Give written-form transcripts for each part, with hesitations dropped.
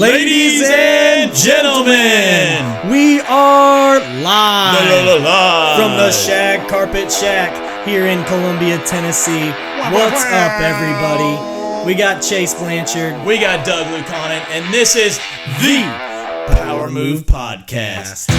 Ladies and gentlemen, we are live from the Shag Carpet Shack here in Columbia, Tennessee. What's up, everybody? We got Chase Blanchard. We got Doug Lucanen, and this is the Power Move Podcast.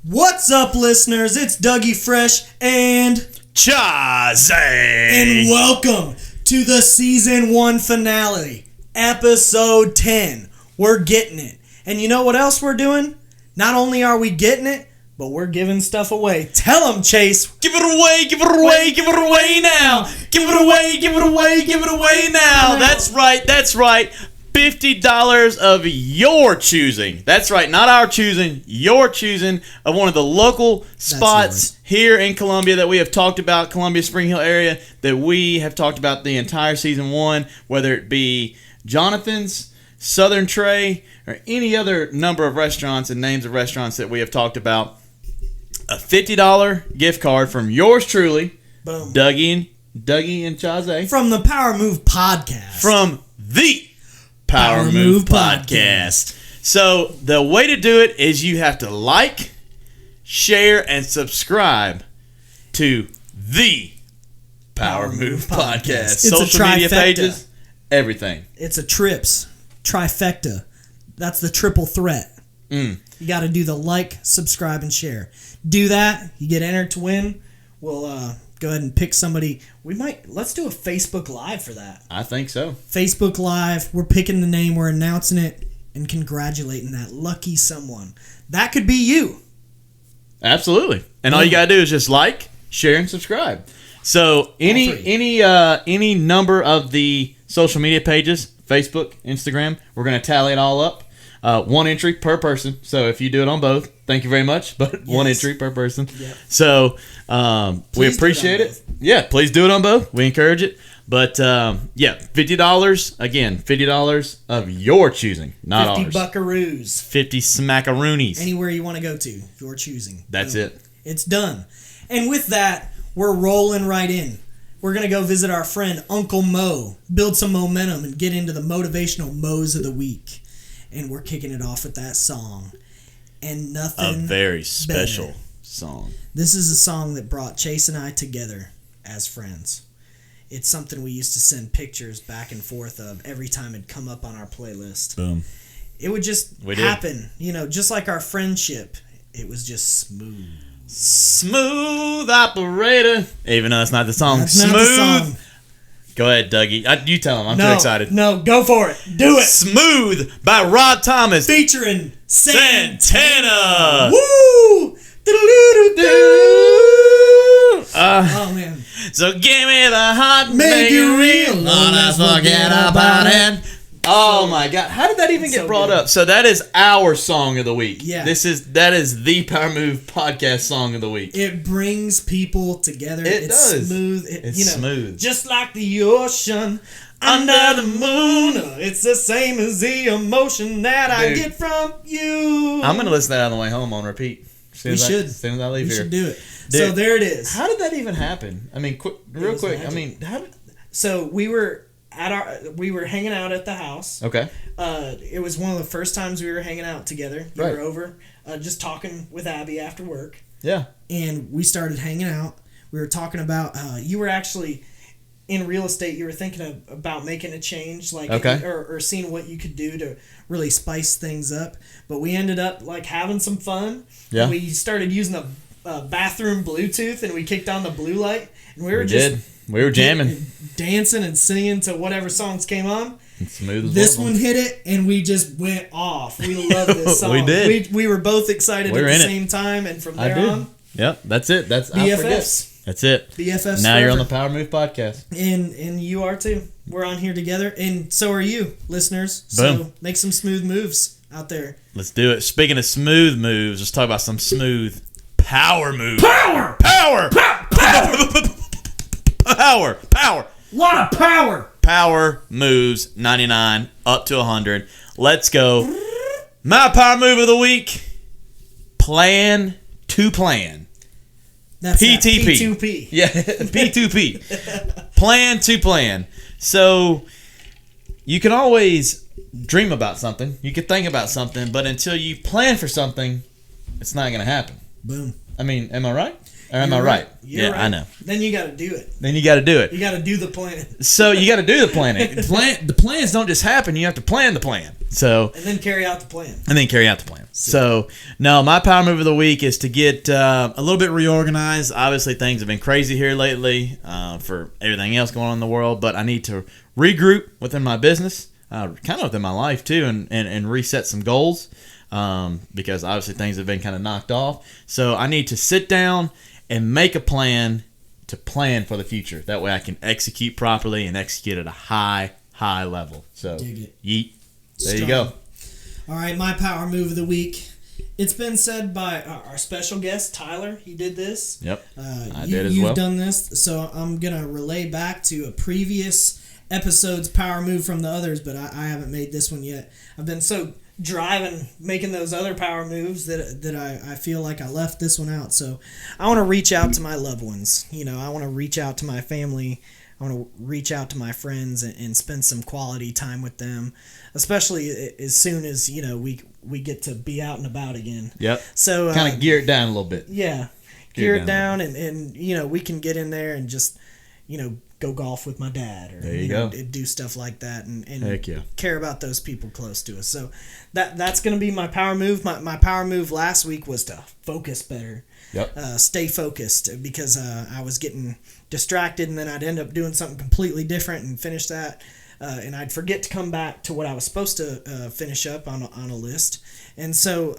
What's up, listeners? It's Dougie Fresh and Chazzy! And welcome to the Season 1 finale, Episode 10. We're getting it. And you know what else we're doing? Not only are we getting it, but we're giving stuff away. Tell them, Chase. Give it away, give it away, give it away now. Give it away, give it away, give it away now. That's right, that's right. $50 of your choosing. That's right, not our choosing, your choosing of one of the local spots here in Columbia that we have talked about, Columbia Spring Hill area, that we have talked about the entire Season 1, whether it be Jonathan's, Southern Tray, or any other number of restaurants and names of restaurants that we have talked about. A $50 gift card from yours truly, Boom. Dougie and Chazzy. From the Power Move Podcast. From the Power Move Podcast. So the way to do it is you have to like, share, and subscribe to the Power Move Podcast. It's Social a media trifecta. pages, everything. It's a trips, trifecta. That's the triple threat. You got to do the like, subscribe, and share. Do that, you get entered to win. We'll go ahead and pick somebody. Let's do a Facebook Live for that. I think so. Facebook Live, we're picking the name, we're announcing it, and congratulating that lucky someone. That could be you. Absolutely. And all you got to do is just like, share, and subscribe. So any number of the social media pages, Facebook, Instagram, we're going to tally it all up. One entry per person. So if you do it on both, thank you very much. But one entry per person. Yep. So we appreciate it. Yeah, please do it on both. We encourage it. But $50. Again, $50 of your choosing, not 50 ours. 50 buckaroos. 50 smackaroonies. Anywhere you want to go to, your choosing. That's Boom. it. It's done. And with that, we're rolling right in. We're going to go visit our friend Uncle Mo, build some momentum, and get into the motivational Mo's of the week. And we're kicking it off with that song. And nothing A very special better. song. This is a song that brought Chase and I together as friends. It's something we used to send pictures back and forth of every time it'd come up on our playlist. Boom. It would just happen. You know, just like our friendship. It was just smooth. Smooth operator. Even though it's not the song. That's Smooth. not the song. Go ahead, Dougie. You tell him. I'm too excited. No, go for it. Do it. Smooth by Rod Thomas. Featuring Santana. Woo! Oh, man. So give me the heart, Make it real. Let's forget about it. Oh my God! How did that even get brought up? So that is our song of the week. Yeah. That is the Power Move Podcast song of the week. It brings people together. It's smooth. It's smooth. Just like the ocean under the moon. It's the same as the emotion that I get from you. I'm gonna listen to that on the way home on repeat. We should. As soon as I leave here. We should do it. Dude, so there it is. How did that even happen? I mean, real quick. Magic. I mean, how did? So we were hanging out at the house. Okay. It was one of the first times we were hanging out together. You were over, just talking with Abby after work. Yeah. And we started hanging out. We were talking about you were actually in real estate. You were thinking about making a change, like or seeing what you could do to really spice things up. But we ended up like having some fun. Yeah. And we started using the bathroom Bluetooth, and we kicked on the blue light, and we were jamming, dancing and singing to whatever songs came on. Smooth as this one hit it, and we just went off. We love this song. We did. We were both excited at the same time, and from there on, yep, that's it. That's BFFs. That's it. BFFs. Now forever. you're on the Power Move Podcast, and you are too. We're on here together, and so are you, listeners. Boom. So make some smooth moves out there. Let's do it. Speaking of smooth moves, let's talk about some smooth power moves. Power. Lot of power. Power moves 99 up to 100. Let's go. My power move of the week. Plan to plan. That's PTP. That P2P. Yeah, P2P. Plan to plan. So you can always dream about something. You can think about something, but until you plan for something, it's not going to happen. Boom. I mean, am I right? Or am You're I right? You're right. I know. Then you got to do it. Then you got to do it. You got to do the plan. So you got to do the planning. The plans don't just happen. You have to plan the plan. So And then carry out the plan. and then carry out the plan. So no, my power move of the week is to get a little bit reorganized. Obviously, things have been crazy here lately for everything else going on in the world, but I need to regroup within my business, kind of within my life too, and reset some goals because obviously things have been kind of knocked off. So I need to sit down and make a plan to plan for the future. That way I can execute properly and execute at a high level. So Dig it. yeet. There you Strong. go. All right, my power move of the week. It's been said by our special guest, Tyler. He did this. Yep. I You, did as you've well. done this, so I'm going to relay back to a previous episode's power move from the others, but I haven't made this one yet. I've been so driving, making those other power moves that I feel like I left this one out. So I want to reach out to my loved ones. You know, I want to reach out to my family. I want to reach out to my friends and spend some quality time with them, especially as soon as, you know, we get to be out and about again. Yep. So Kind of gear it down a little bit. yeah, gear it down and you know, we can get in there and just, you know, go golf with my dad or There you go. do stuff like that and Heck yeah. care about those people close to us. So that's going to be my power move. My power move last week was to focus better. Yep. Stay focused because I was getting distracted and then I'd end up doing something completely different and finish that. And I'd forget to come back to what I was supposed to finish up on a list. And so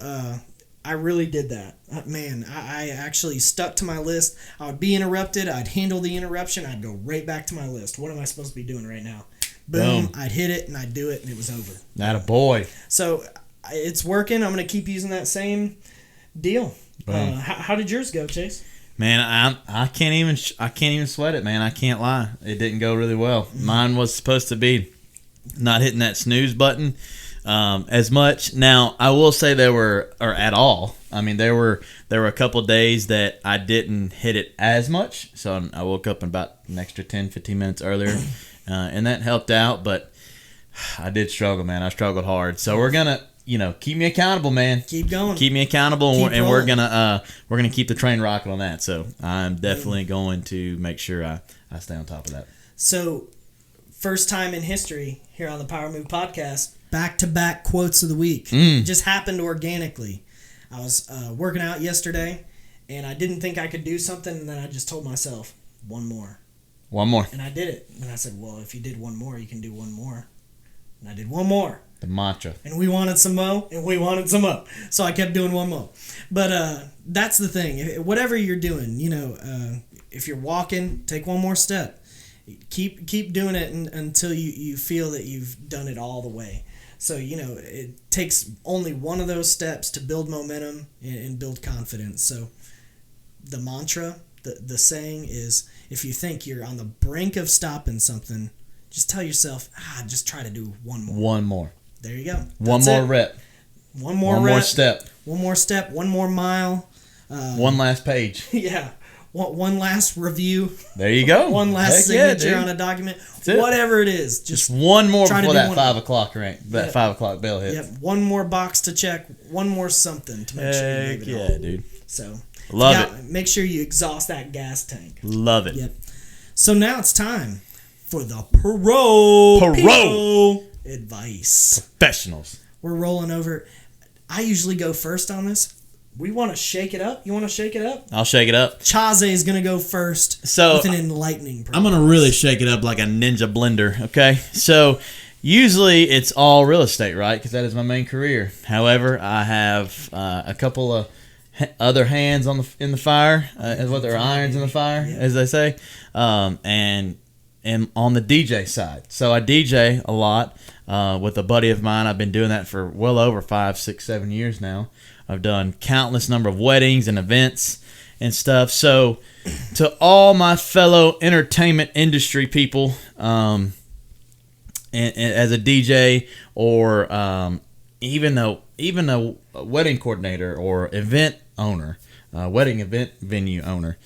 I really did that. Man, I actually stuck to my list. I would be interrupted. I'd handle the interruption. I'd go right back to my list. What am I supposed to be doing right now? Boom. Boom. I'd hit it and I'd do it and it was over. Not a boy. So it's working. I'm going to keep using that same deal. Boom. How did yours go, Chase? Man, I can't even sweat it, man. I can't lie. It didn't go really well. Mine was supposed to be not hitting that snooze button as much. Now, I will say there were a couple days that I didn't hit it as much. So I woke up about an extra 10, 15 minutes earlier, and that helped out. But I did struggle, man. I struggled hard. So we're gonna, keep me accountable, man. Keep going. Keep me accountable, Keep and we're rolling. gonna keep the train rocking on that. So I'm definitely going to make sure I stay on top of that. So, first time in history here on the Power Move podcast, back-to-back quotes of the week. Just happened organically. I was working out yesterday, and I didn't think I could do something, and then I just told myself, one more. One more. And I did it. And I said, well, if you did one more, you can do one more. And I did one more. The mantra. And we wanted some more, and we wanted some more. So I kept doing one more. But that's the thing. Whatever you're doing, if you're walking, take one more step. Keep doing it until you feel that you've done it all the way. So, it takes only one of those steps to build momentum and build confidence. So the mantra, the saying is, if you think you're on the brink of stopping something, just tell yourself, just try to do one more. One more. There you go. One That's more it. rep. One more One rep. more step. One more step. One more mile. One last page. Yeah. One last review. There you go. One last Heck yeah, signature dude. on a document. it. Whatever it is. Just one more try to before do that one 5 more. o'clock rank. That Yep. 5 o'clock bell hits. Yep. One more box to check. One more something to make sure you Heck leave it yeah, all. dude. So Love it. Make sure you exhaust that gas tank. Love it. Yep. So now it's time for the Pro advice. Professionals. We're rolling over. I usually go first on this. We want to shake it up. You want to shake it up? I'll shake it up. Chaze is going to go first So, with an enlightening I'm going to really shake it up like a ninja blender, okay? So, usually it's all real estate, right? Because that is my main career. However, I have a couple of other hands in the fire, as what they're irons in the fire, as they say, and on the DJ side. So I DJ a lot with a buddy of mine. I've been doing that for well over 5, 6, 7 years now. I've done countless number of weddings and events, and stuff. So to all my fellow entertainment industry people, and as a DJ or even a wedding coordinator or event owner, wedding event venue owner,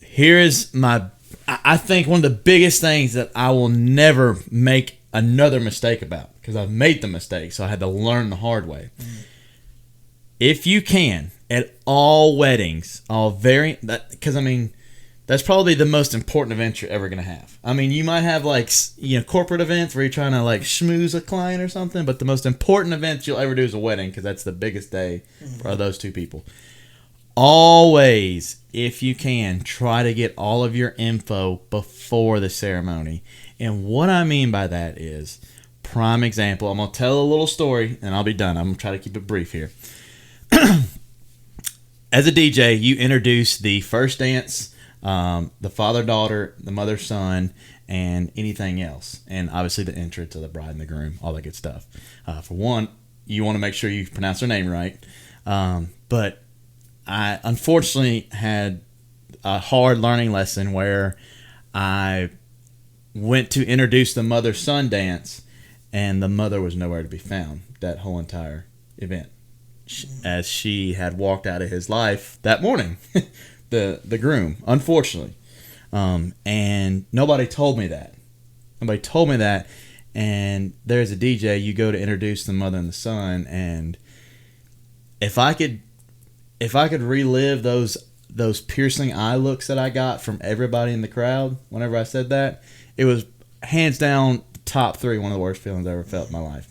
here is I think one of the biggest things that I will never make another mistake about, because I've made the mistake, so I had to learn the hard way. If you can, at all weddings, because I mean, that's probably the most important event you're ever going to have. I mean, you might have corporate events where you're trying to schmooze a client or something, but the most important event you'll ever do is a wedding, because that's the biggest day for those two people. Always, if you can, try to get all of your info before the ceremony. And what I mean by that is, prime example, I'm going to tell a little story and I'll be done. I'm going to try to keep it brief here. As a DJ, you introduce the first dance, the father-daughter, the mother-son, and anything else. And obviously the entrance of the bride and the groom, all that good stuff. For one, you want to make sure you pronounce their name right. But I unfortunately had a hard learning lesson where I went to introduce the mother-son dance, and the mother was nowhere to be found that whole entire event, as she had walked out of his life that morning, the groom, unfortunately. And nobody told me that. And there's a DJ, you go to introduce the mother and the son, and if I could relive those piercing eye looks that I got from everybody in the crowd whenever I said that, it was hands down top 3, one of the worst feelings I ever felt in my life.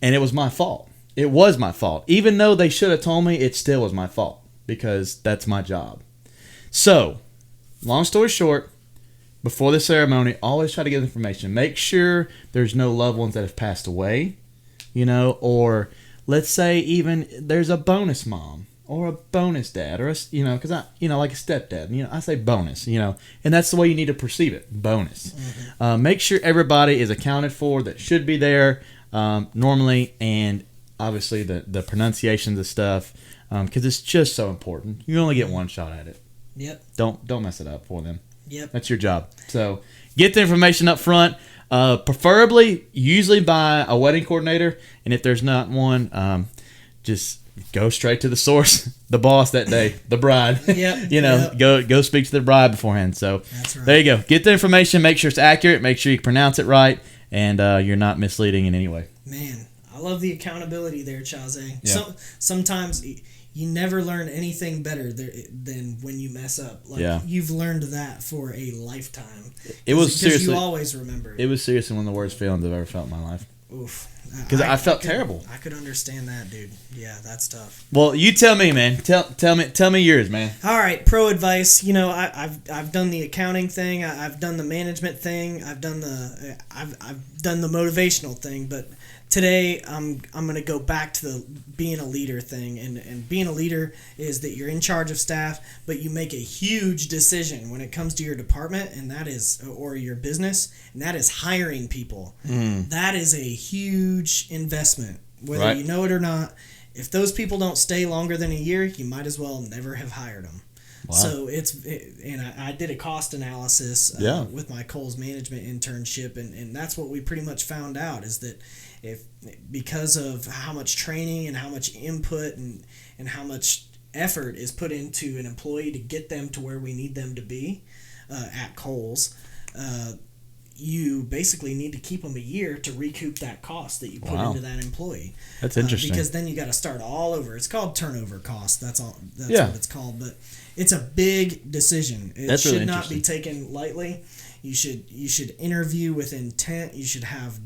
And it was my fault. It was my fault. Even though they should have told me, it still was my fault, because that's my job. So, long story short, before the ceremony, always try to get information. Make sure there's no loved ones that have passed away, or let's say even there's a bonus mom or a bonus dad, or because like a stepdad. I say bonus, and that's the way you need to perceive it, bonus. Mm-hmm. Make sure everybody is accounted for that should be there normally, and obviously the pronunciations of stuff, because it's just so important. You only get one shot at it. Yep. Don't mess it up for them. Yep. That's your job. So get the information up front, preferably usually by a wedding coordinator, and if there's not one, just go straight to the source, the boss that day, the bride. Yep. Go speak to the bride beforehand. So that's right. There you go. Get the information, make sure it's accurate, make sure you pronounce it right, and you're not misleading in any way. Man, I love the accountability there, Chazé. Yeah. Sometimes you never learn anything better than when you mess up. You've learned that for a lifetime. It was seriously. You always remember. It was seriously one of the worst feelings I've ever felt in my life. Oof. Because I felt terrible. I could understand that, dude. Yeah, that's tough. Well, you tell me, man. Tell me yours, man. All right, pro advice. I've done the accounting thing. I've done the management thing. I've done the motivational thing. But today, I'm gonna go back to the being a leader thing. And being a leader is that you're in charge of staff, but you make a huge decision when it comes to your department, and that is, or your business, and that is hiring people. That is a huge investment, whether right. you know it or not. If those people don't stay longer than a year, you might as well never have hired them. Wow. So I did a cost analysis with my Kohl's management internship, and that's what we pretty much found out, is that because of how much training and how much input and how much effort is put into an employee to get them to where we need them to be at Kohl's, you basically need to keep them a year to recoup that cost that you put into that employee. That's interesting. Because then you got to start all over. It's called turnover cost. That's all. That's what it's called. But it's a big decision. It should really not be taken lightly. You should interview with intent. You should have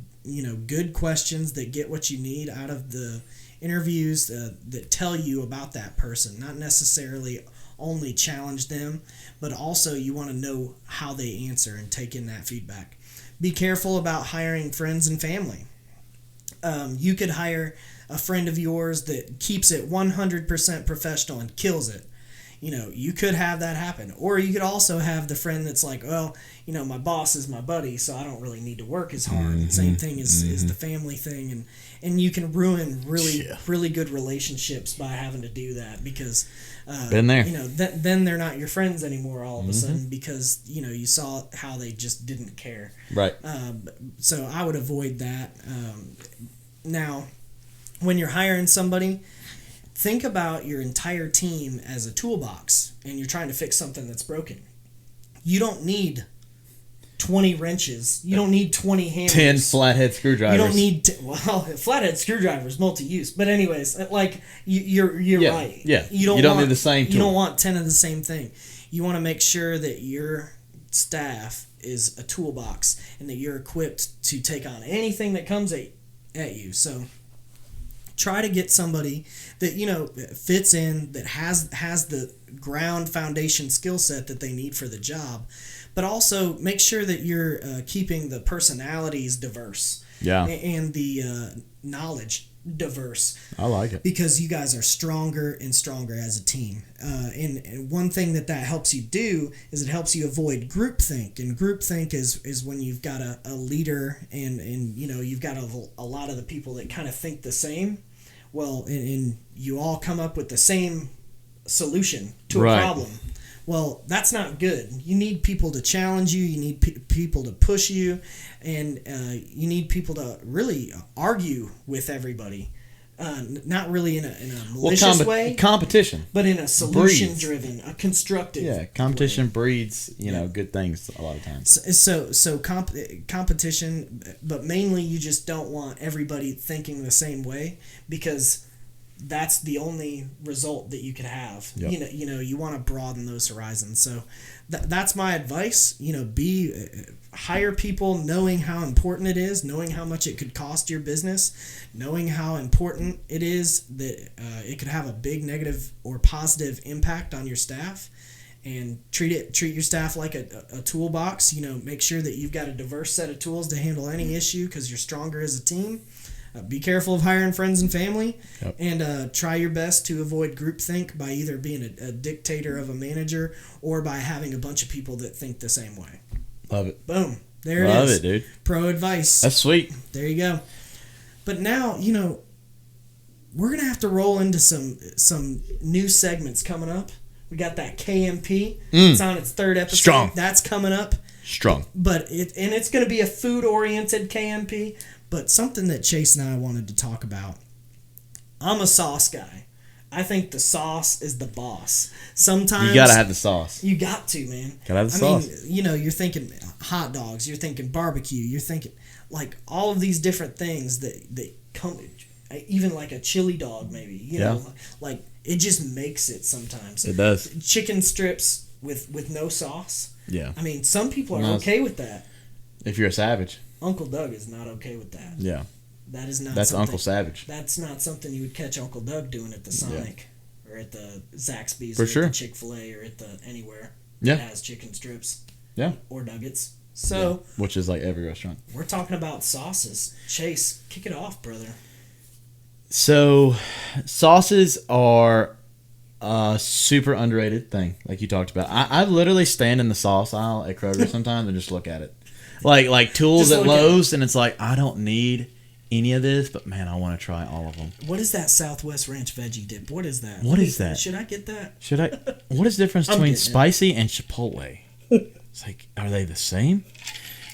good questions that get what you need out of the interviews that tell you about that person. Not necessarily only challenge them, but also you want to know how they answer and take in that feedback. Be careful about hiring friends and family. You could hire a friend of yours that keeps it 100% professional and kills it. you could have that happen. Or you could also have the friend that's like, well, my boss is my buddy, so I don't really need to work as hard. Same thing is the family thing. And you can ruin really good relationships by having to do that because, been there. Then they're not your friends anymore all of a sudden because, you saw how they just didn't care. Right. So I would avoid that. Now, when you're hiring somebody, think about your entire team as a toolbox and you're trying to fix something that's broken. You don't need 20 wrenches. You don't need 20 hammers. 10 flathead screwdrivers. You don't need flathead screwdrivers, multi-use. But anyways, like you're right. Yeah. You don't need the same tool. You don't want 10 of the same thing. You want to make sure that your staff is a toolbox and that you're equipped to take on anything that comes at you. So try to get somebody that fits in, that has the ground foundation skill set that they need for the job, but also make sure that you're keeping the personalities diverse, and the knowledge diverse. I like it because you guys are stronger and stronger as a team. And one thing that helps you do is it helps you avoid groupthink. And groupthink is when you've got a leader and you've got a lot of the people that kind of think the same. Well, and you all come up with the same solution to a problem. Well, that's not good. You need people to challenge you. You need people to push you, and you need people to really argue with everybody. Not really in a malicious way. Competition, but in a solution-driven, a constructive. Yeah, competition way. Breeds good things a lot of times. So competition, but mainly you just don't want everybody thinking the same way because that's the only result that you could have. Yep. You want to broaden those horizons. So that's my advice. Hire people knowing how important it is, knowing how much it could cost your business, knowing how important it is that it could have a big negative or positive impact on your staff, and treat your staff like a toolbox. Make sure that you've got a diverse set of tools to handle any issue because you're stronger as a team. Be careful of hiring friends and family, and try your best to avoid groupthink by either being a dictator of a manager or by having a bunch of people that think the same way. Love it. Boom. There it is. Love it, dude. Pro advice. That's sweet. There you go. But now, we're going to have to roll into some new segments coming up. We got that KMP. It's on its third episode. Strong. That's coming up. Strong. But it's going to be a food-oriented KMP. But something that Chase and I wanted to talk about. I'm a sauce guy. I think the sauce is the boss. Sometimes you gotta have the sauce. You got to, man. Gotta have the sauce. You're thinking hot dogs. You're thinking barbecue. You're thinking like all of these different things that come. Even like a chili dog, maybe. You know, like it just makes it sometimes. It does. Chicken strips with no sauce. Yeah. I mean, some people are okay with that. If you're a savage. Uncle Doug is not okay with that. Yeah. That is not. That's Uncle Savage. That's not something you would catch Uncle Doug doing at the Sonic, or at the Zaxby's, For or sure. at the Chick-fil-A, or at the anywhere that has chicken strips. Yeah. Or nuggets. So. Yeah. Which is like every restaurant. We're talking about sauces. Chase, kick it off, brother. So, sauces are a super underrated thing, like you talked about. I literally stand in the sauce aisle at Kroger sometimes and just look at it. Like tools at Lowe's, and it's like, I don't need any of this, but man, I want to try all of them. What is that Southwest Ranch veggie dip? What is that? What is that? Should I get that? Should I? What is the difference between spicy and Chipotle? It's like, are they the same?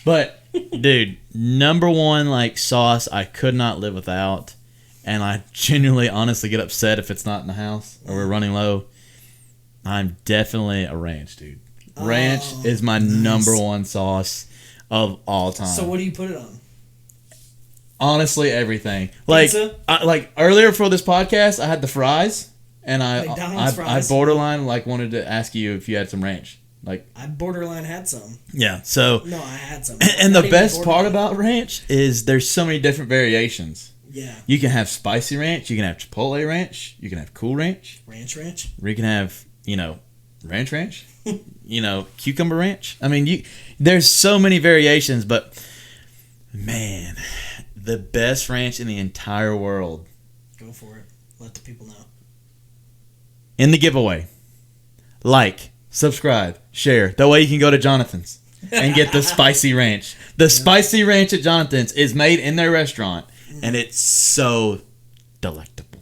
But, dude, number one, like, sauce I could not live without, and I genuinely, honestly get upset if it's not in the house or we're running low. I'm definitely a ranch, dude. Ranch is my number one sauce of all time. So what do you put it on? Honestly, everything. Like, like earlier for this podcast, I had the fries, and I borderline like wanted to ask you if you had some ranch. Like, I borderline had some. Yeah. So no, I had some. And the best part about ranch is there's so many different variations. Yeah. You can have spicy ranch. You can have Chipotle ranch. You can have Cool Ranch. Ranch. Or you can have ranch. Cucumber ranch. I mean, there's so many variations, but man, the best ranch in the entire world. Go for it. Let the people know. In the giveaway, like, subscribe, share. That way you can go to Jonathan's and get the spicy ranch. The spicy ranch at Jonathan's is made in their restaurant, and it's so delectable.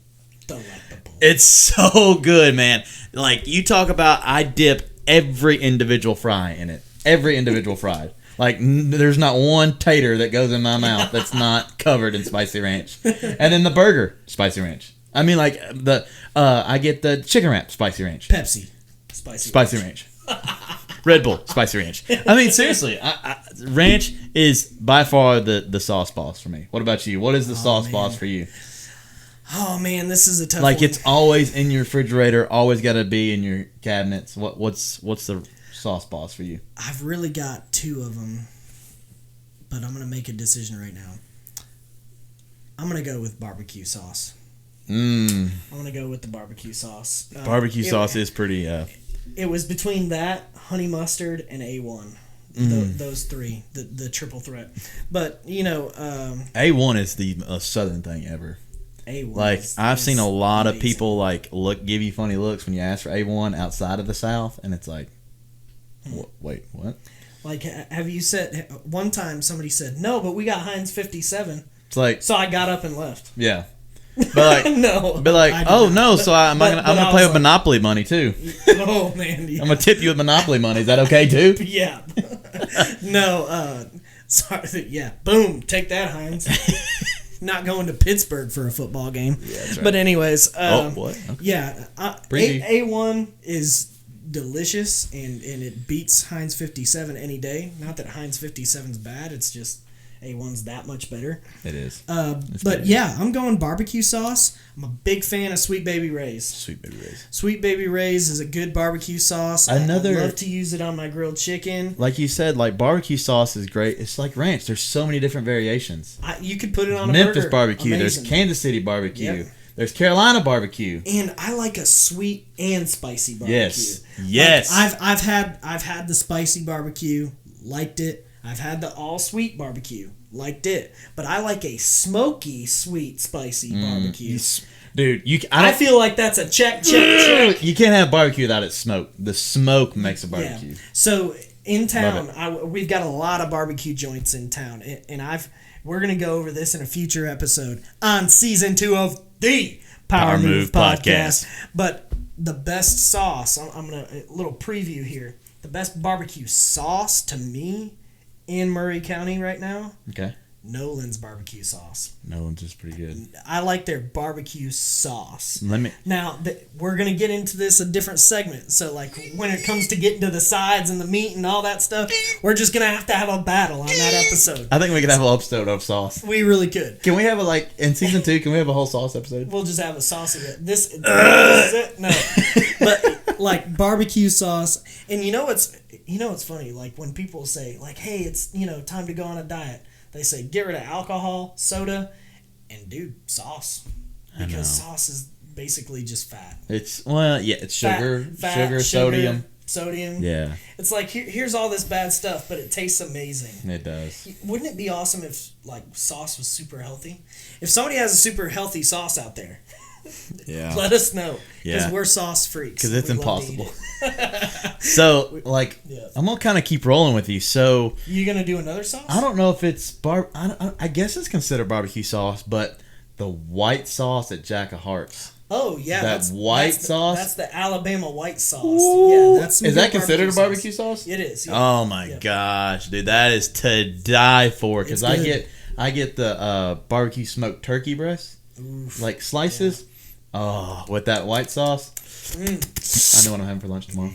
It's so good, man. Like, you talk about, I dip every individual fry in it. Every individual fry. Like, there's not one tater that goes in my mouth that's not covered in spicy ranch. And then the burger, spicy ranch. I mean, like, I get the chicken wrap, spicy ranch. Pepsi, Spicy ranch. Red Bull, spicy ranch. I mean, seriously, ranch is by far the sauce boss for me. What about you? What is the sauce boss for you? Oh man, this is a tough Like, one. it's always in your refrigerator, always got to be in your cabinets. What's the sauce boss for you? I've really got two of them, but I'm gonna make a decision right now. I'm gonna go with barbecue sauce. I'm gonna go with the barbecue sauce. Barbecue sauce is pretty. It was between that, honey mustard, and A1. Those three, the triple threat. But you know, A1 is the most southern thing ever. A1. Like, I've seen a lot of amazing. people like give you funny looks when you ask for A1 outside of the South, and it's like, wait, what? Like, have you said one time somebody said no, but we got Heinz 57, It's like, so I got up and left. yeah, but like, No, but like, I did oh not. no, so I'm but gonna I play was with Monopoly money too. Oh man, yeah. I'm gonna tip you with Monopoly money. Is that okay too? Yeah. No, sorry. Yeah. Boom. Take that, Heinz. Not going to Pittsburgh for a football game. Yeah, that's right. But anyways, What? Okay. yeah, Preview. A1 is delicious, and it beats Heinz 57 any day. Not that Heinz 57's bad. It's just A1's that much better. It is. But better. yeah, I'm going barbecue sauce. I'm a big fan of Sweet Baby Ray's. Sweet Baby Ray's. Sweet Baby Ray's is a good barbecue sauce. Another- I love to use it on my grilled chicken. Like you said, like barbecue sauce is great. It's like ranch. There's so many different variations. You could put it on a Memphis burger. barbecue. Amazing. There's Kansas City barbecue. Yep. There's Carolina barbecue. And I like a sweet and spicy barbecue. Yes. Yes. Like, I've had the spicy barbecue, liked it. I've had the all sweet barbecue, liked it. But I like a smoky, sweet, spicy barbecue. Dude, I feel like that's a check. you can't have barbecue without it smoke. The smoke makes a barbecue. Yeah. So in town, Love we've got a lot of barbecue joints in town, and we're gonna go over this in a future episode on season 2 of the Power Move podcast. But the best sauce, I'm gonna a little preview here. The best barbecue sauce to me in Murray County right now, Okay. Nolan's barbecue sauce. Nolan's is pretty good. I like their barbecue sauce. Let me. Now, we're going to get into this a different segment. So, like, when it comes to getting to the sides and the meat and all that stuff, we're just going to have a battle on that episode. I think we could have a whole episode of sauce. We really could. Can we have in season 2? Can we have a whole sauce episode? We'll just have a sauce of it. This is it? No. But, like, barbecue sauce. And you know what's funny? Like, when people say, like, hey, it's, time to go on a diet. They say, get rid of alcohol, soda, and, dude, sauce. Because sauce is basically just fat. It's sugar, Fat, sugar, sodium. Yeah, It's like, here's all this bad stuff, but it tastes amazing. it does. Wouldn't it be awesome if, like, sauce was super healthy? If somebody has a super healthy sauce out there, Yeah, let us know. Because Yeah. we're sauce freaks. because it's We love to eat impossible. it. So, like, Yeah. I'm gonna kind of keep rolling with you. So, You gonna do another sauce? I don't know if it's I guess it's considered barbecue sauce, but the white sauce at Jack of Hearts. Oh yeah, That white sauce? That's the Alabama white sauce. Ooh. Yeah, that's some Is good that considered a sauce. barbecue sauce? It is. Yeah. Oh my Yeah. gosh, dude, that is to die for. Because It's I good. get the barbecue smoked turkey breast, Oof. like slices. Oh, with that white sauce. I know what I'm having for lunch tomorrow.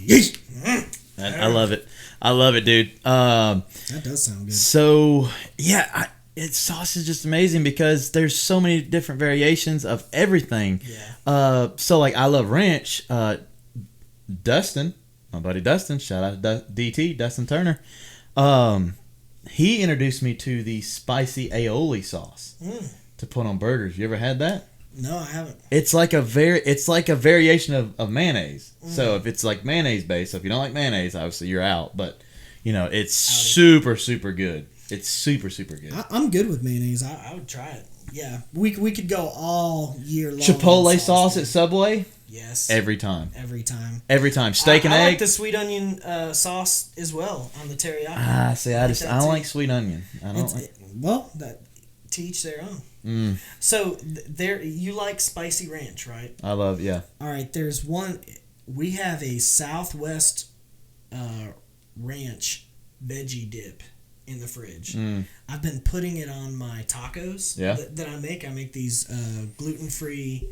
I love it. I love it, dude. That does sound good. So yeah, sauce is just amazing because there's so many different variations of everything. Yeah. So like I love ranch. Dustin, my buddy Dustin, shout out to DT, Dustin Turner. He introduced me to the spicy aioli sauce to put on burgers. You ever had that? No, I haven't. It's like a variation of mayonnaise. So if it's like mayonnaise based, so if you don't like mayonnaise, obviously you're out. But it's super super good. It's super super good. I'm good with mayonnaise. I would try it. Yeah, we could go all year long. Chipotle on sauce dude. at Subway. Yes. Every time. Every time. Every time. Steak and I egg. like the sweet onion sauce as well on the teriyaki. See, I I like just that I don't too. like sweet onion. I don't It's- like. well, that to each their own. Mm, So there, you like spicy ranch, right? I love All right. There's one. We have a Southwest ranch veggie dip in the fridge. Mm. I've been putting it on my tacos Yeah. that I make. I make these gluten-free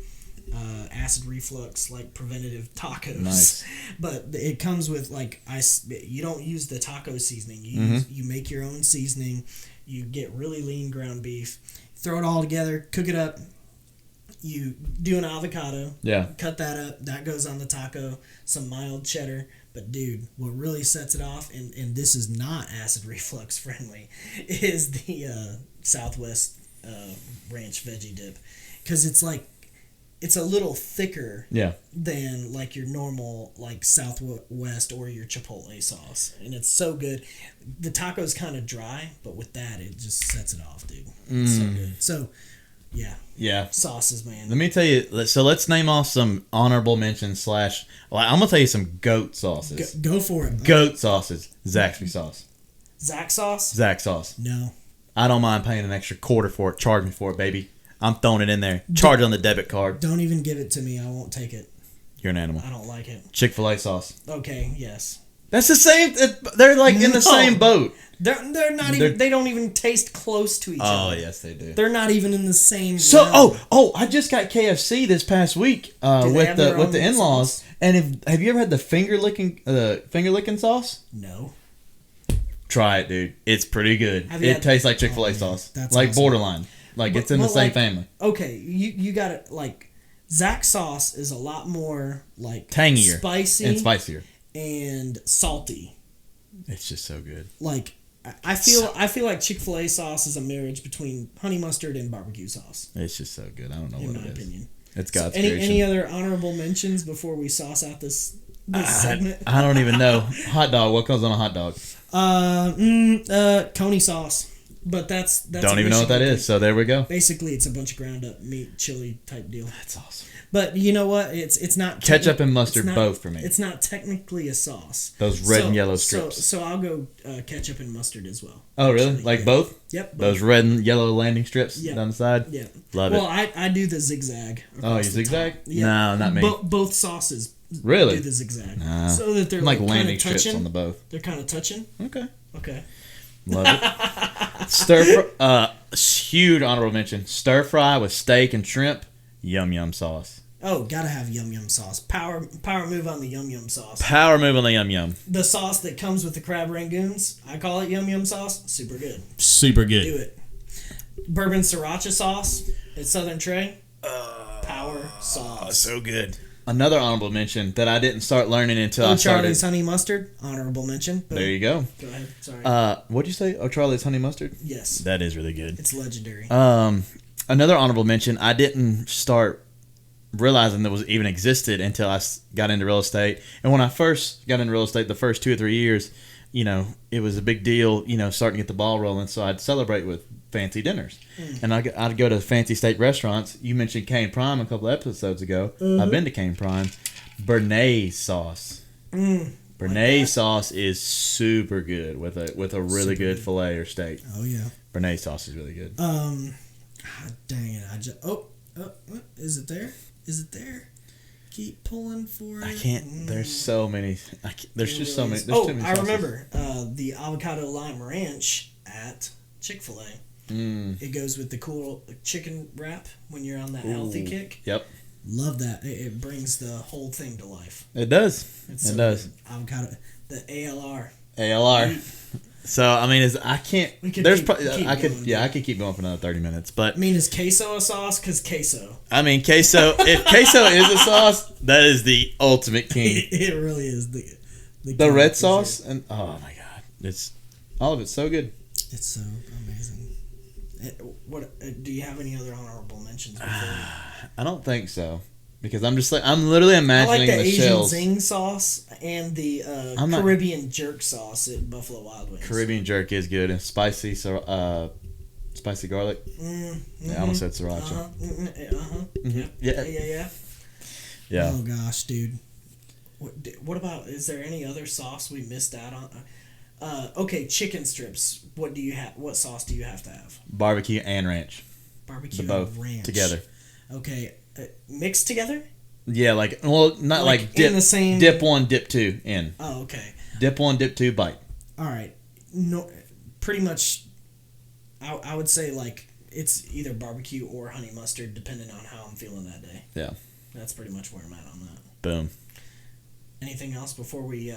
acid reflux like preventative tacos. Nice. But it comes with like you don't use the taco seasoning. You make your own seasoning. You get really lean ground beef. Throw it all together, cook it up. You do an avocado. Yeah. Cut that up. That goes on the taco. Some mild cheddar. But dude, what really sets it off, and this is not acid reflux friendly, is the Southwest ranch veggie dip, because it's a little thicker Yeah. than like your normal like Southwest or your Chipotle sauce, and it's so good. The taco's kind of dry, but with that, it just sets it off, dude. It's so good. So, yeah, Yeah. sauces, man. Let me tell you. So let's name off some honorable mentions / Well, I'm gonna tell you some goat sauces. Go for it. Goat sauces. Zaxby sauce. Zach sauce? Zax sauce. No. I don't mind paying an extra quarter for it. Charge me for it, baby. I'm throwing it in there. Charge it on the debit card. Don't even give it to me. I won't take it. You're an animal. I don't like it. Chick-fil-A sauce. Okay, yes. That's the same. They're like in the No. same boat. They're not even. They don't even taste close to each Oh other. yes, they do. They're not even in the same. So realm. I just got KFC this past week Do they with have the their with the own in-laws. sauce? And have you ever had the finger licking sauce? No. Try it, dude. It's pretty good. Have you It had- tastes like Chick-fil-A Oh, man. sauce. That's like awesome. borderline. Like But- it's in the but same like- family. Okay, you got it. Like Zach sauce is a lot more like Tangier spicy, and spicier. and salty. It's just so good. Like I feel like Chick-fil-A sauce is a marriage between honey mustard and barbecue sauce. It's just so good. I don't know In what my it is. opinion. It's God's Any creation. any other honorable mentions before we sauce out this segment? I don't even know. Hot dog. What comes on a hot dog? Coney sauce, but that's Don't even know what that Michigan. is. So there we go. Basically, it's a bunch of ground up meat, chili type deal. That's awesome. But you know what? It's not Ketchup and it's mustard not- both for me. It's not technically a sauce. Those red and yellow strips. So I'll go ketchup and mustard as well. Oh really? Actually, Like yeah. both? Yep. both. Those red and yellow landing strips Yeah. down the side. Yeah. Love well, it. I do the zigzag. Oh, across you the zigzag? top. Yeah. No, not me. Both sauces. Really? Do the zigzag. Nah. So that they're like like landing kind of strips touching. on the both. They're kind of touching. Okay. Okay. Love it. Huge honorable mention. Stir fry with steak and shrimp. Yum yum sauce. Oh, gotta have yum yum sauce. Power move on the yum yum sauce. Power move on the yum yum. The sauce that comes with the crab rangoons, I call it yum yum sauce. Super good. Super good. Do it. Bourbon sriracha sauce at Southern Trey. Power sauce. So good. Another honorable mention that I didn't start learning until I Charlie's started. honey mustard. Honorable mention. Boom. There you go. Go ahead. Sorry. What'd you say? Oh, Charlie's honey mustard. Yes. That is really good. It's legendary. Another honorable mention. I didn't start realizing that was even existed until I got into real estate. And when I first got into real estate, the first 2 or 3 years, it was a big deal, starting to get the ball rolling. So I'd celebrate with fancy dinners. And I'd go to fancy steak restaurants. You mentioned Cane Prime a couple episodes ago. I've been to Cane Prime. Béarnaise sauce. Béarnaise sauce is super good with a really good filet or steak. Oh yeah. Béarnaise sauce is really good. God dang it! I just is it there? Is it there? Keep pulling for it. I can't. There's so many. There's just so many. There's Oh, too many I sauces. remember the avocado lime ranch at Chick-fil-A. It goes with the cool chicken wrap when you're on that healthy Ooh. kick. Yep. Love that. It brings the whole thing to life. It does. It's It so does. good. Avocado, the ALR. ALR. So I mean, I can't. We could There's keep- probably keep I could. going, Yeah, dude. I could keep going for another 30 minutes. But I mean, is queso a sauce? Because queso. I mean, queso. If queso is a sauce, that is the ultimate king. It really is the The red king, sauce and oh my god, it's all of it's so good. It's so amazing. What do you have any other honorable mentions? Before I don't think so because I'm literally I imagining like the the Asian shells. zing sauce and the I'm not- Caribbean jerk sauce at Buffalo Wild Wings. Caribbean jerk is good and spicy garlic. Yeah, I almost said sriracha. Uh-huh. Mhm. Yeah. Yeah. Oh gosh, dude. What about? Is there any other sauce we missed out on? Okay, chicken strips. What do you have? What sauce do you have to have? Barbecue and ranch. Barbecue The both and ranch together. Okay, mixed together. Yeah, not like dip, in the same. dip 1, dip 2 in. Oh, okay. Dip 1, dip 2, bite. All right. No, pretty much. I would say like it's either barbecue or honey mustard, depending on how I'm feeling that day. Yeah. That's pretty much where I'm at on that. Boom. Anything else before we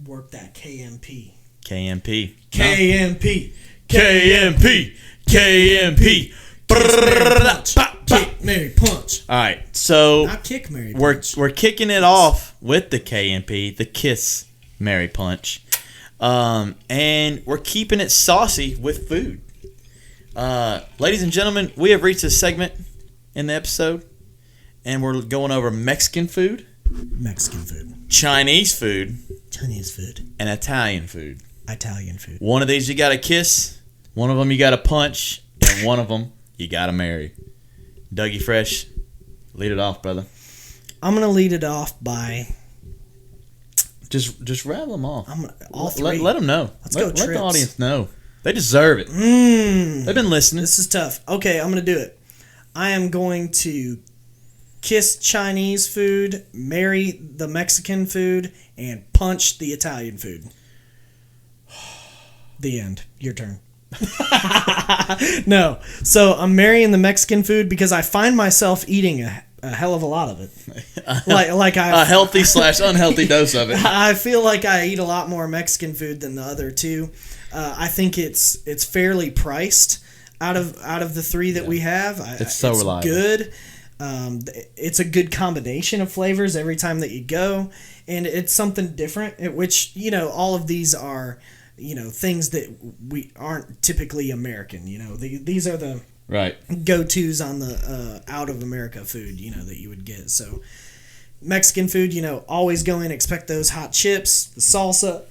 work that KMP? KMP. KMP. KMP. KMP. Kick, Mary, punch. All right, so Not kick, Mary, we're punch. kicking it off with the KMP, the Kiss Mary Punch, and we're keeping it saucy with food. Ladies and gentlemen, we have reached a segment in the episode, and we're going over Mexican food, Mexican food. Chinese food, Chinese food. and Italian food. Italian food. One of these you got to kiss, one of them you got to punch, and one of them you got to marry. Dougie Fresh, lead it off, brother. I'm gonna lead it off by Just rattle them off. all three. Let them know. Let's go, Let the Trips. audience know. They deserve it. They've been listening. This is tough. Okay, I'm gonna do it. I am going to kiss Chinese food, marry the Mexican food, and punch the Italian food. The end. Your turn. No. So I'm marrying the Mexican food because I find myself eating a hell of a lot of it. Like A healthy / unhealthy dose of it. I feel like I eat a lot more Mexican food than the other two. I think it's fairly priced out of the three that we have. It's so reliable. Good. It's a good combination of flavors every time that you go, and it's something different. Which all of these are things that we aren't typically American. These are the Right. go-tos on the out of America food, that you would get. So Mexican food, always go in, expect those hot chips, the salsa,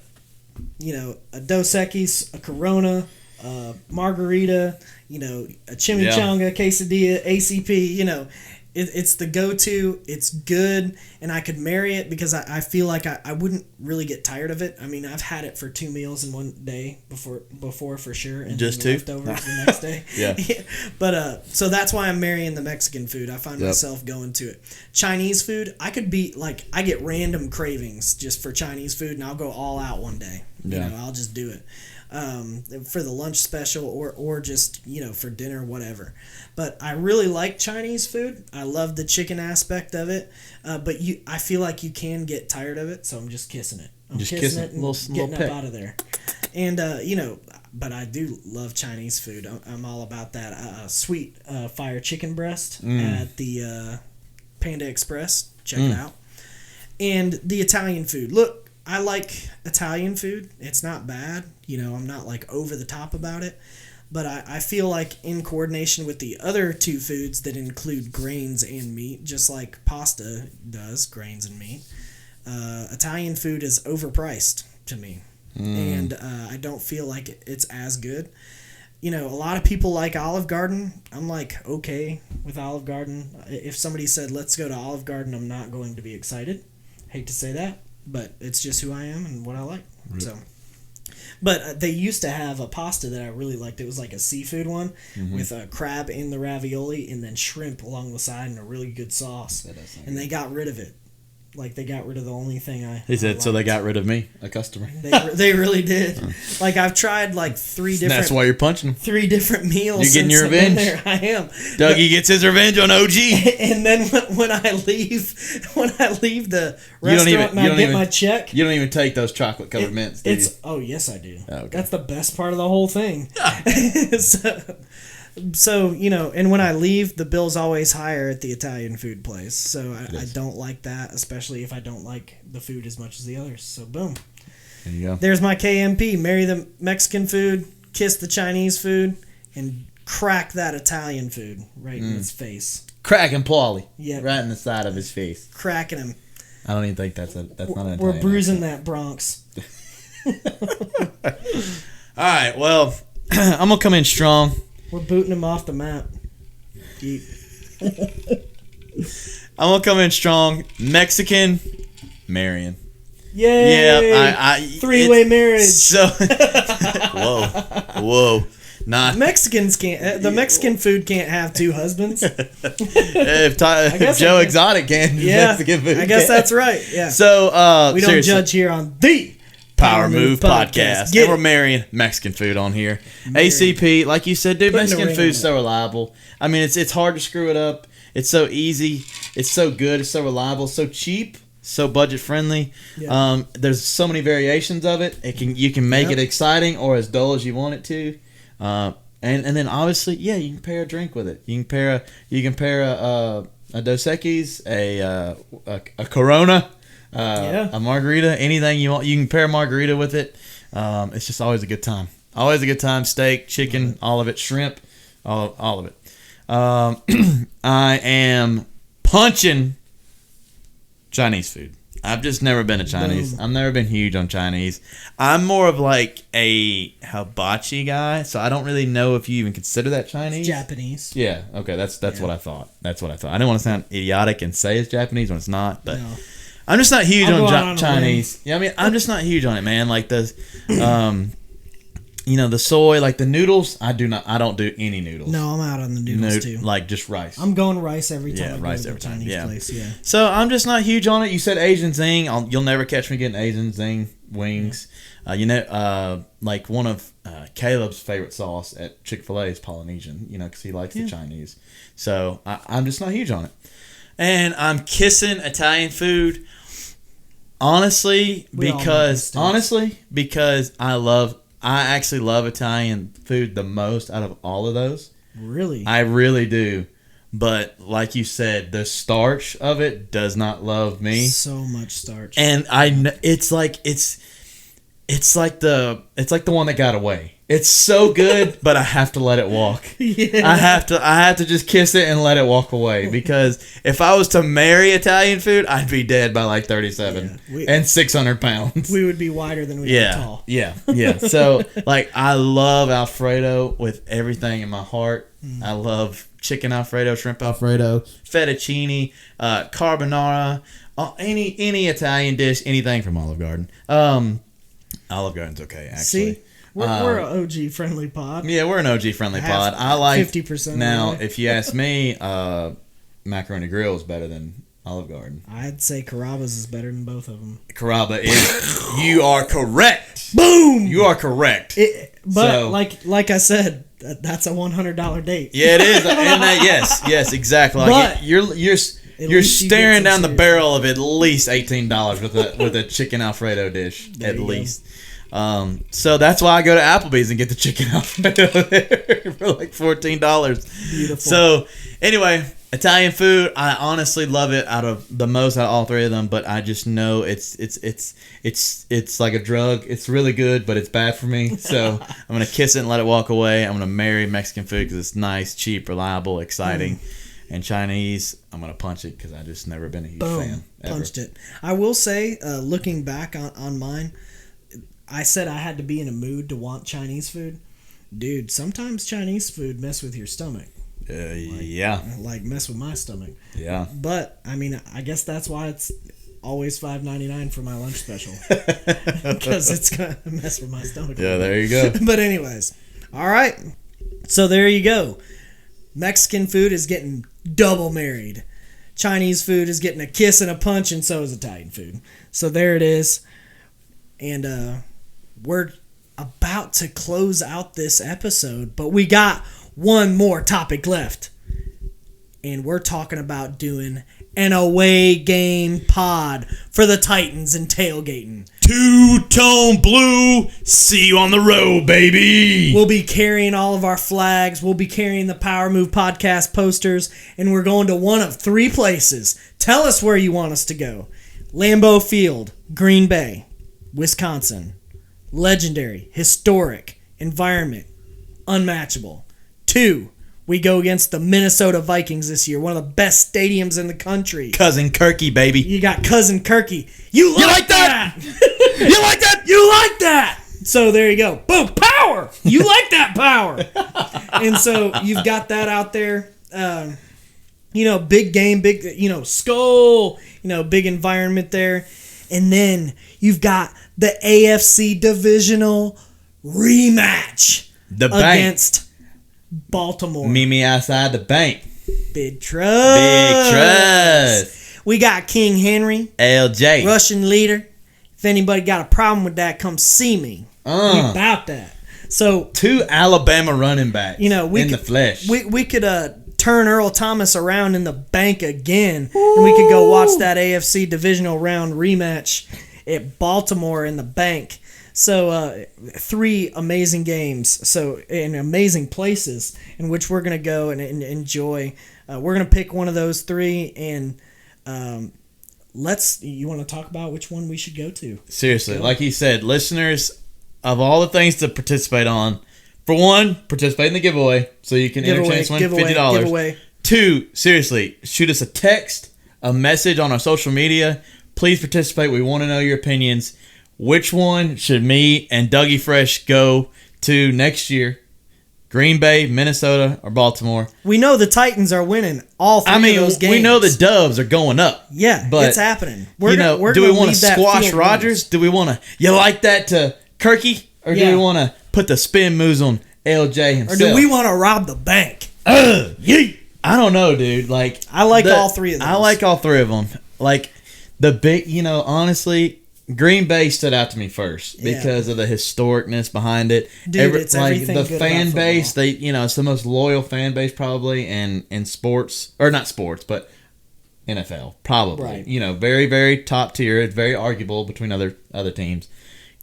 a Dos Equis, a Corona, a margarita, a chimichanga, quesadilla, ACP, it's the go-to. It's good, and I could marry it because I feel like I wouldn't really get tired of it. I mean, I've had it for 2 meals in one day before for sure, and Just then 2? leftovers the next day. Yeah. But so that's why I'm marrying the Mexican food. I find Yep. myself going to it. Chinese food, I could be like, I get random cravings just for Chinese food, and I'll go all out one day. Yeah. I'll just do it. For the lunch special or just for dinner, whatever. But I really like Chinese food. I love the chicken aspect of it, but I feel like you can get tired of it, so I'm just kissing it. I'm Just kissing kissing it it, and little getting peck. up out of there. And but I do love Chinese food. I'm all about that sweet fire chicken breast at the Panda Express. Check it out. And the Italian food. Look, I like Italian food. It's not bad. I'm not like over the top about it. But I feel like in coordination with the other two foods that include grains and meat, just like pasta does, grains and meat, Italian food is overpriced to me. And I don't feel like it's as good. A lot of people like Olive Garden. I'm like, okay with Olive Garden. If somebody said, let's go to Olive Garden, I'm not going to be excited. Hate to say that, but it's just who I am and what I like. Right. So, but they used to have a pasta that I really liked. It was like a seafood one with a crab in the ravioli and then shrimp along the side and a really good sauce. And they got rid of it. Like, they got rid of the only thing He said, I so they liked. got rid of me, a customer. They really did. Like, I've tried like three That's why you're punching him. meals. You're getting since your I've been revenge? there. I am. Dougie gets his revenge on OG. And then when I leave the restaurant and I get my check, You don't even take those chocolate covered mints, do you? oh yes I do. Oh, okay. That's the best part of the whole thing. So and when I leave, the bill's always higher at the Italian food place. So I don't like that, especially if I don't like the food as much as the others. So boom. There you go. There's my KMP. Marry the Mexican food, kiss the Chinese food, and crack that Italian food right in his face. Cracking Paulie. Yep. Right in the side of his face. Cracking him. I don't even think that's not an We're Italian bruising that Bronx. All right, well, I'm going to come in strong. We're booting him off the map. Yeet. I'm gonna come in strong. Mexican, Marion. Yay! Yeah, Three-way marriage. So, whoa. Mexicans can't. The Mexican food can't have two husbands. If guess Joe I- Exotic can, Yeah, Mexican food I guess can. that's right. Yeah. So We don't seriously, judge here on the Power Move Podcast. Get And we're it. marrying Mexican food on here. ACP, like you said, dude, Putting a Mexican ring food's on so reliable. I mean, it's hard to screw it up. It's so easy. It's so good. It's so reliable. So cheap. So budget friendly. Yeah. There's so many variations of it. You can make Yep. it exciting or as dull as you want it to. And then obviously, yeah, you can pair a drink with it. You can pair a Dos Equis, a Corona, a margarita, anything you want. You can pair a margarita with it. It's just always a good time. Always a good time. Steak, chicken, all of it, shrimp, all of it. I am punching Chinese food. I've just never been a Chinese. Boom. I've never been huge on Chinese. I'm more of like a hibachi guy, so I don't really know if you even consider that Chinese. Japanese. Yeah. Okay. That's what I thought. That's what I thought. I didn't want to sound idiotic and say it's Japanese when it's not, but No. I'm just not huge I'll on go out on a Chinese. Yeah. I mean, I'm just not huge on it, man. Like the, the soy, like the noodles. I don't do any noodles. No, I'm out on the noodles too. Like just rice. I'm going rice every time. Yeah, I go rice to the every time, Chinese yeah. place. Yeah. So I'm just not huge on it. You said Asian Zing. You'll never catch me getting Asian Zing wings. Like one of Caleb's favorite sauce at Chick-fil-A is Polynesian. Because he likes the Chinese. So I'm just not huge on it. And I'm kissing Italian food. Honestly, We all because make mistakes. I actually love Italian food the most out of all of those. Really? I really do. But like you said, the starch of it does not love me. So much starch. And it's like the one that got away. It's so good, but I have to let it walk. Yeah. I have to just kiss it and let it walk away, because if I was to marry Italian food, I'd be dead by like 37 and 600 pounds. We would be wider than we are tall. Yeah. So, like, I love Alfredo with everything in my heart. I love chicken Alfredo, shrimp Alfredo, fettuccine, carbonara, any Italian dish, anything from Olive Garden. Olive Garden's okay, actually. See? We're an OG friendly pod. Yeah, we're an OG friendly pod. I like 50% now. of the way. If you ask me, Macaroni Grill is better than Olive Garden. I'd say Carrabba's is better than both of them. Carrabba is. You are correct. Boom! You are correct. But So- like I said, that's a $100 date. Yeah, it is. And yes, exactly. Like But- you're least you staring get some down the serious- barrel of at least $18 with a chicken Alfredo dish There at you go. least. So that's why I go to Applebee's and get the chicken Alfredo there for like $14. Beautiful. So anyway, Italian food, I honestly love it out of all three of them, but I just know it's like a drug. It's really good, but it's bad for me. So I'm gonna kiss it and let it walk away. I'm gonna marry Mexican food because it's nice, cheap, reliable, exciting. And Chinese, I'm gonna punch it because I just never been a huge fan. Ever. Punched it. I will say, looking back on mine, I said I had to be in a mood to want Chinese food. Dude, sometimes Chinese food mess with your stomach. Yeah. Like mess with my stomach. Yeah. But I mean, I guess that's why it's always $5.99 for my lunch special, because it's gonna mess with my stomach. Yeah, there you go. But anyways, all right. So there you go. Mexican food is getting double married. Chinese food is getting a kiss and a punch, and so is Italian food. So there it is. And we're about to close out this episode, but we got one more topic left. And we're talking about doing an away game pod for the Titans and tailgating. Two-tone blue. See you on the road, baby. We'll be carrying all of our flags. We'll be carrying the Power Move podcast posters. And we're going to one of three places. Tell us where you want us to go. Lambeau Field, Green Bay, Wisconsin. Legendary, historic, environment, unmatchable. 2, we go against the Minnesota Vikings this year. One of the best stadiums in the country. Cousin Kirky, baby. You got Cousin Kirky. You like that? You like that? You like that? So there you go. Boom, power. You like that power. And so you've got that out there. big game, big, skull, big environment there. And then you've got the AFC divisional rematch The bank. against Baltimore. Meet me outside the bank. Big trust. Big trust. We got King Henry, LJ. Russian leader. If anybody got a problem with that, come see me. We about that. So, 2 Alabama running backs. we in could, the flesh. We could turn Earl Thomas around in the bank again, and we could go watch that AFC divisional round rematch at Baltimore in the bank. So 3 amazing games, in amazing places in which we're gonna go and enjoy. We're gonna pick one of those 3, and you want to talk about which one we should go to? Seriously, like he said, listeners, of all the things to participate on, for one, participate in the giveaway so you can enter chance to win $50. Giveaway. 2, seriously, shoot us a text, a message on our social media. Please participate. We want to know your opinions. Which one should me and Dougie Fresh go to next year? Green Bay, Minnesota, or Baltimore? We know the Titans are winning all 3 of those games. We know the Doves are going up. Yeah, but it's happening. Do we gonna want to leave that squash field Rodgers? Do we want to? You like that to Kirky, or do Yeah. we want to put the spin moves on LJ Or himself? do we want to rob the bank? Yeet. I don't know, dude. Like I like all 3 of those. I like all 3 of them. Like the big, honestly, Green Bay stood out to me first Yeah. because of the historicness behind it. Dude, it's like everything the good fan about base. football. It's the most loyal fan base probably in sports, or not sports, but NFL probably. Right. Very very top tier. It's very arguable between other teams.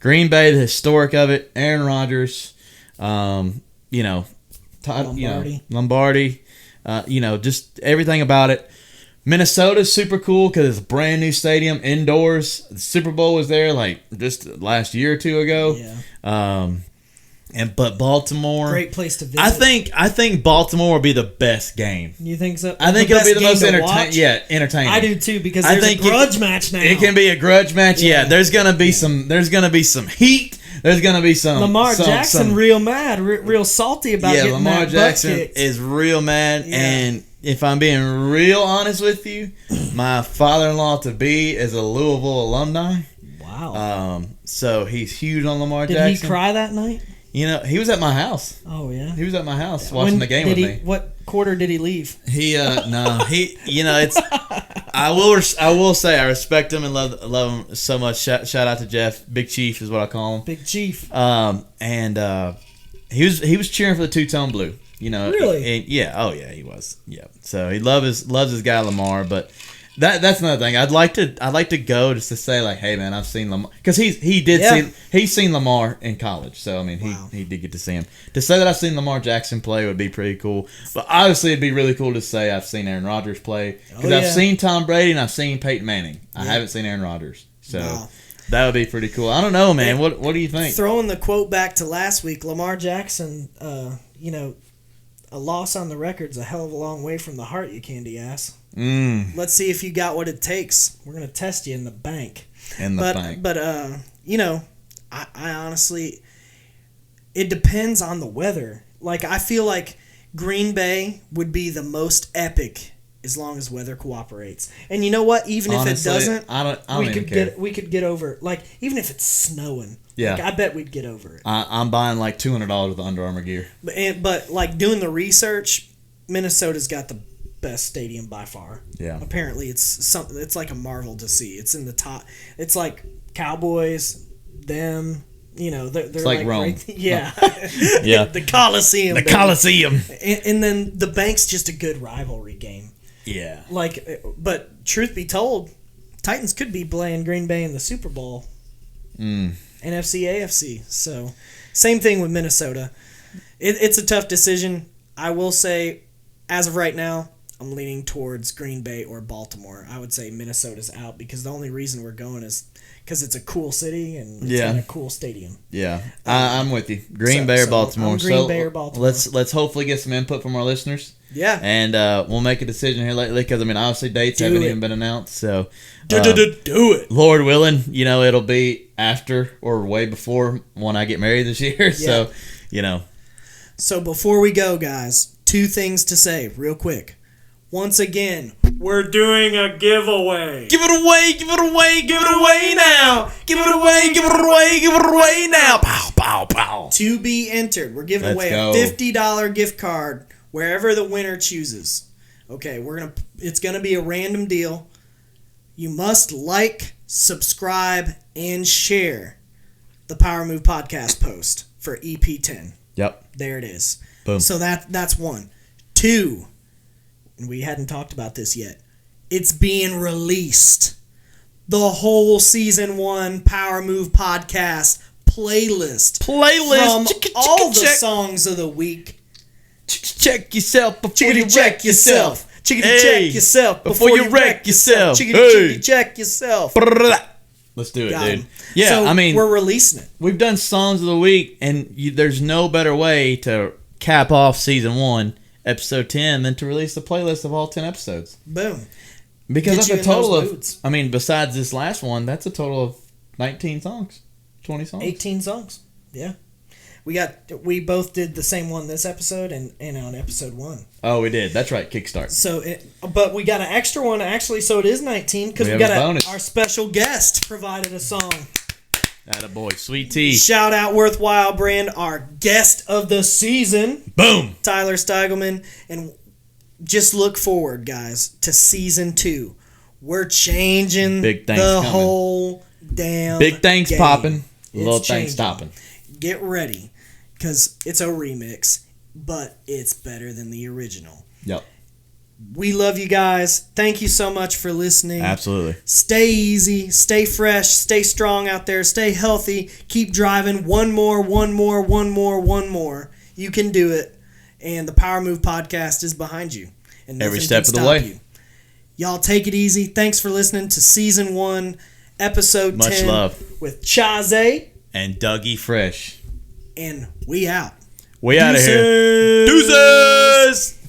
Green Bay, the historic of it. Aaron Rodgers, Todd, Lombardi. Lombardi. Just everything about it. Minnesota's super cool because it's a brand new stadium indoors. The Super Bowl was there like just last year or 2 ago. Yeah. But Baltimore, Great place to visit. I think Baltimore will be the best game. You think so? I think it'll be the best most game to entertaining. watch? Yeah, entertaining. I do too because I there's think a grudge match now. It can be a grudge match. Yeah, there's gonna be some. There's gonna be some heat. There's gonna be some. Lamar Jackson real mad, real salty about getting Lamar that Jackson butt kicked. is real mad, Yeah. and if I'm being real honest with you, my father-in-law to be is a Louisville alumni. Wow. So he's huge on Lamar Did Jackson. he cry that night? He was at my house. Oh yeah. He was at my house watching the game with me. What quarter did he leave? It's. I will say I respect him and love him so much. Shout out to Jeff, Big Chief is what I call him. Big Chief. He was cheering for the two-tone blue. Really? He was. Yeah. So he loves his guy Lamar, but that's another thing. I'd like to go just to say like, hey man, I've seen Lamar because he's seen Lamar in college. So I mean, Wow. he did get to see him. To say that I've seen Lamar Jackson play would be pretty cool. But obviously, it'd be really cool to say I've seen Aaron Rodgers play because I've seen Tom Brady and I've seen Peyton Manning. I haven't seen Aaron Rodgers. So. Wow. That would be pretty cool. I don't know, man. What do you think? Throwing the quote back to last week, Lamar Jackson, a loss on the record's a hell of a long way from the heart, you candy ass. Let's see if you got what it takes. We're going to test you in the bank. But I honestly, it depends on the weather. Like, I feel like Green Bay would be the most epic as long as weather cooperates. And you know what? Even if it doesn't, I don't even care. we could get over. Like, even if it's snowing, Yeah. like, I bet we'd get over it. I'm buying like $200 of the Under Armour gear. But like doing the research, Minnesota's got the best stadium by far. Yeah. Apparently, it's like a marvel to see. It's in the top. It's like Cowboys, them. They're like Rome. Yeah. Yeah. The Coliseum. baby. Coliseum. And then the bank's just a good rivalry game. Yeah. But truth be told, Titans could be playing Green Bay in the Super Bowl. NFC, AFC. So, same thing with Minnesota. It's a tough decision. I will say, as of right now, I'm leaning towards Green Bay or Baltimore. I would say Minnesota's out because the only reason we're going is because it's a cool city and it's in a cool stadium. Yeah, I'm with you. Green Bay or Baltimore. I'm Green Bay or Baltimore. Let's hopefully get some input from our listeners. Yeah. And we'll make a decision here lately because, obviously dates haven't even been announced. So Do it. Lord willing, it'll be after or way before when I get married this year. Yeah. So, So before we go, guys, 2 things to say real quick. once again, we're doing a giveaway. Give it away, give it away, give it away now. Give it away, give it away, give it away now. Pow, pow, pow. To be entered, we're giving Let's away go. a $50 gift card wherever the winner chooses. Okay, it's gonna be a random deal. You must like, subscribe, and share the Power Move Podcast post for EP10. Yep. There it is. Boom. So that's one. Two, and we hadn't talked about this yet. It's being released. The whole season 1 Power Move Podcast playlist. Playlist. From all the songs of the week. Check yourself before you Chickity wreck check yourself. yourself. Chickity Hey, check yourself before you wreck yourself. Chickity Hey. chickity check yourself. Let's do it, Got dude. 'em. Yeah, So I mean, we're releasing it. we've done songs of the week, and there's no better way to cap off season 1, episode 10, than to release the playlist of all 10 episodes. Boom. Because Get that's you a in total those of, moods. I mean, besides this last one, that's a total of 19 songs, 20 songs. 18 songs. Yeah. We both did the same one this episode and on episode 1. Oh, we did. That's right, Kickstart. So, but we got an extra one actually, so it is 19 because We we have got a bonus. our special guest provided a song. Attaboy, Sweet Tea. Shout out Worthwhile Brand, our guest of the season, Boom. Tyler Steigelman, and just look forward, guys, to season 2. We're changing Big things the coming. whole damn Big things game. popping, little It's things changing. stopping. Get ready, because it's a remix, but it's better than the original. Yep, We love you guys. Thank you so much for listening. absolutely. Stay easy, stay fresh, stay strong out there, stay healthy, keep driving. One more. You can do it. And the Power Move Podcast is behind you. And Every nothing step can of the stop way. you. Y'all take it easy. Thanks for listening to Season 1, Episode Much 10 love. with Chaze. And Dougie Fresh. And we out. We out of here. Deuces!